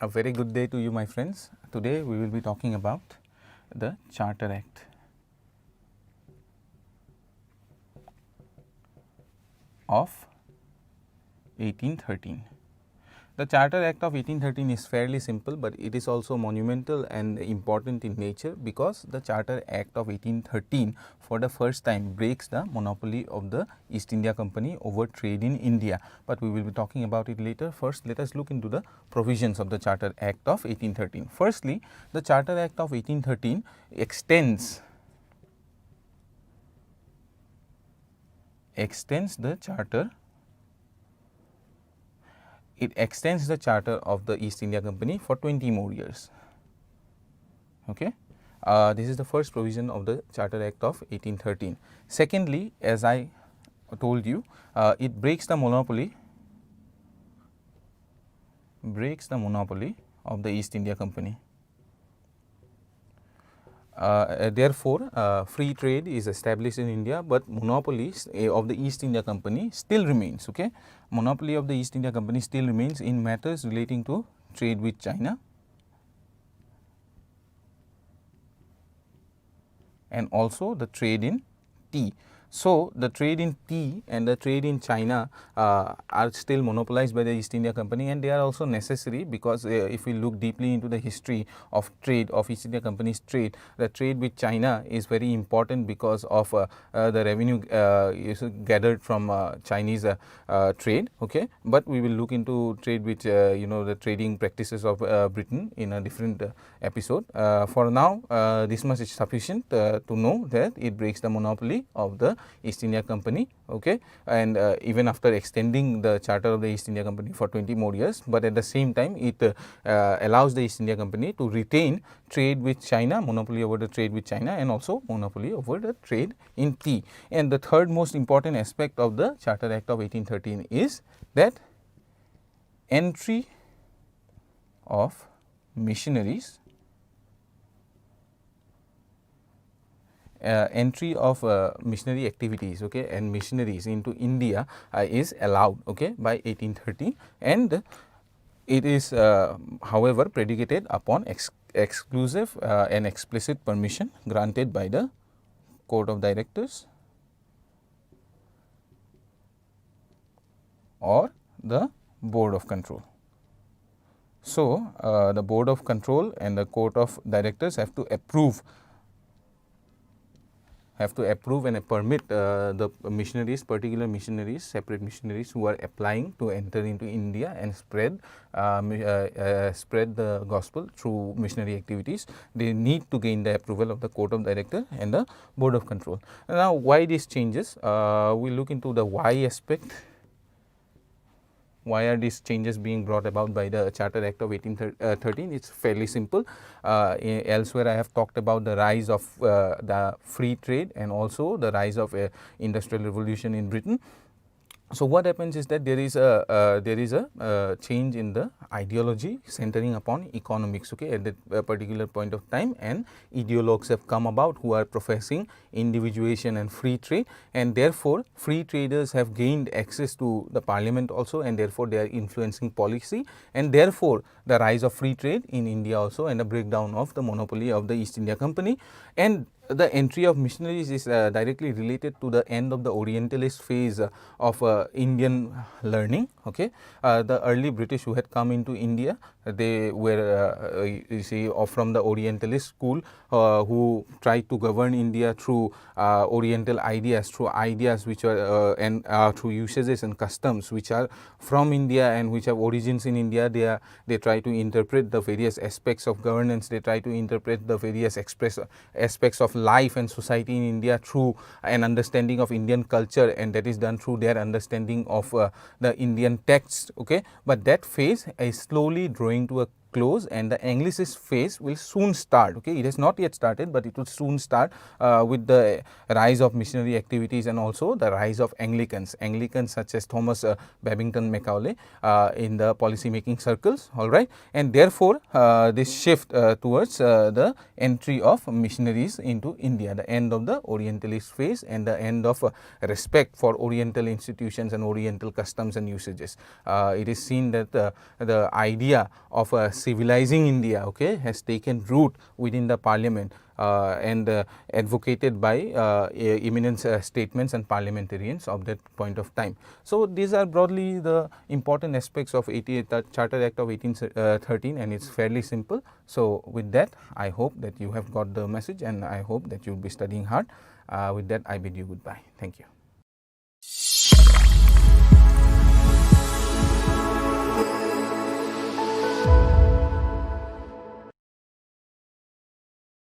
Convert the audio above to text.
A very good day to you, my friends. Today we will be talking about the Charter Act of 1813. The Charter Act of 1813 is fairly simple, but it is also monumental and important in nature because the Charter Act of 1813 for the first time breaks the monopoly of the East India Company over trade in India, but we will be talking about it later. First, let us look into the provisions of the Charter Act of 1813. Firstly, the Charter Act of 1813 extends the charter. It extends the charter of the East India Company for 20 more years. Okay. This is the first provision of the Charter Act of 1813. Secondly, as I told you, it breaks the monopoly of the East India Company. Therefore, free trade is established in India, but monopolies of the East India Company still remains. Okay, monopoly of the East India Company still remains in matters relating to trade with China and also the trade in tea. So, the trade in tea and the trade in China are still monopolized by the East India Company, and they are also necessary because if we look deeply into the history of trade of East India Company's trade, the trade with China is very important because of the revenue is gathered from Chinese trade. Okay, but we will look into trade with the trading practices of Britain in a different episode. For now, this much is sufficient to know that it breaks the monopoly of the East India Company. Okay, and even after extending the charter of the East India Company for 20 more years, but at the same time it allows the East India Company to retain trade with China, monopoly over the trade with China, and also monopoly over the trade in tea. And the third most important aspect of the Charter Act of 1813 is that entry of missionaries missionary activities, okay, and missionaries into India is allowed, okay, by 1813, and it is however predicated upon exclusive and explicit permission granted by the Court of Directors or the Board of Control. So, the Board of Control and the Court of Directors have to approve and permit the missionaries, particular missionaries, separate missionaries who are applying to enter into India and spread the gospel through missionary activities. They need to gain the approval of the Court of Director and the Board of Control. Now, why these changes? We look into the why aspect. Why are these changes being brought about by the Charter Act of 1813? It is fairly simple. Elsewhere I have talked about the rise of the free trade and also the rise of industrial revolution in Britain. So, what happens is that there is a change in the ideology centering upon economics, okay, at that particular point of time, and ideologues have come about who are professing individuation and free trade, and therefore free traders have gained access to the parliament also, and therefore they are influencing policy, and therefore the rise of free trade in India also, and the breakdown of the monopoly of the East India Company. And the entry of missionaries is directly related to the end of the Orientalist phase of Indian learning. Okay, the early British who had come into India, they were you see from the Orientalist school who tried to govern India through Oriental ideas, which are and through usages and customs which are from India and which have origins in India. They try to interpret the various aspects of governance. They try to interpret the various aspects of life and society in India through an understanding of Indian culture, and that is done through their understanding of the Indian texts. Okay, but that phase is slowly drawing to a close, and the Anglicist phase will soon start. Okay, it has not yet started, but it will soon start with the rise of missionary activities and also the rise of Anglicans such as Thomas Babington Macaulay in the policy making circles. All right, and therefore this shift towards the entry of missionaries into India, the end of the Orientalist phase and the end of respect for Oriental institutions and Oriental customs and usages. It is seen that the idea of civilizing India, okay, has taken root within the parliament and advocated by eminent statesmen and parliamentarians of that point of time. So, these are broadly the important aspects of the Charter Act of 1813, and it is fairly simple. So, with that I hope that you have got the message, and I hope that you will be studying hard. With that I bid you goodbye. Thank you.